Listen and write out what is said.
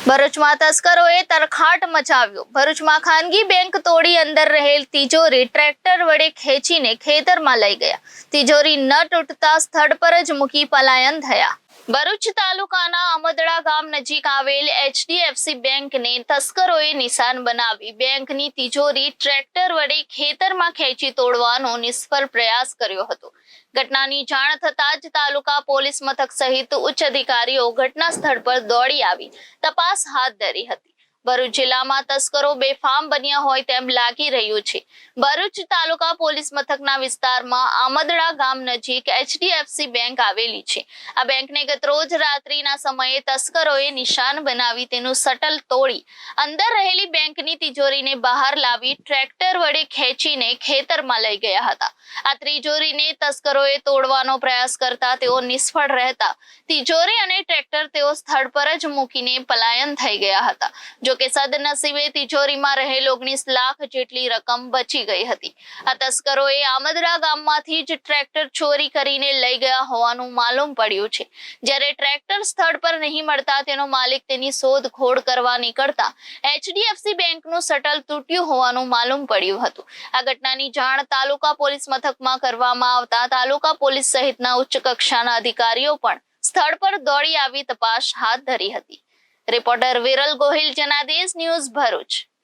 ભરૂચમાં તસ્કરોએ તરખાટ મચાવ્યો। ભરૂચમાં ખાનગી બેંક તોડી અંદર રહેલ તિજોરી ટ્રેક્ટર વડે ખેંચીને ખેતરમાં લઈ ગયા। તિજોરી ન તૂટતા સ્થળ પર જ મૂકી પલાયન થયા। ભરૂચ તાલુકાના અમદડા ગામ નજીક આવેલ HDFC બેંકને તસ્કરોએ નિશાન બનાવી બેંકની તિજોરી ટ્રેક્ટર વડે ખેતરમાં ખેંચી તોડવાનો નિષ્ફળ પ્રયાસ કર્યો હતો। ઘટનાની જાણ થતાં જ તાલુકા પોલીસ મથક સહિત ઉચ્ચ અધિકારીઓ ઘટના સ્થળ પર દોડી આવી તપાસ હાથ ધરી હતી। ભરૂચ જિલ્લામાં તસ્કરો બેફામ બન્યા હોય તેમ લાગી રહ્યું છે। ભરૂચ તાલુકા પોલીસ મથકના વિસ્તારમાં આમદડા ગામ નજીક HDFC બેંક આવેલી છે। આ બેંકને ગત રોજ રાત્રિના સમયે તસ્કરોએ નિશાન બનાવી તેનું શટલ તોડી અંદર રહેલી બેંકની તિજોરીને બહાર લાવી ટ્રેક્ટર વડે ખેંચીને ખેતરમાં લઈ ગયા હતા। આ તિજોરીને તસ્કરોએ તોડવાનો પ્રયાસ કરતા તેઓ નિષ્ફળ રહેતા તિજોરી અને ટ્રેક્ટર તેઓ સ્થળ પર જ મૂકીને પલાયન થઈ ગયા હતા। જો કે સદનસીબે તિજોરીમાં રહેલ 19 લાખ જેટલી રકમ બચી ગઈ હતી। આ તસ્કરોએ આમદડા ગામમાંથી જ ટ્રેક્ટર ચોરી કરીને લઈ ગયા હોવાનું માલુમ પડ્યું છે। જ્યારે ટ્રેક્ટર સ્થળ પર નહીં મળતા તેનો માલિક તેની શોધખોળ કરવા નીકળતા HDFC બેંકનું શટલ તૂટ્યું હોવાનું માલુમ પડ્યું હતું। આ ઘટનાની જાણ તાલુકા પોલીસ મથકમાં કરવામાં આવતા તાલુકા પોલીસ સહિતના ઉચ્ચ કક્ષાના અધિકારીઓ પણ સ્થળ પર દોડી આવી તપાસ હાથ ધરી હતી। Reporter Viral Gohil, Janadesh news, Bharuch.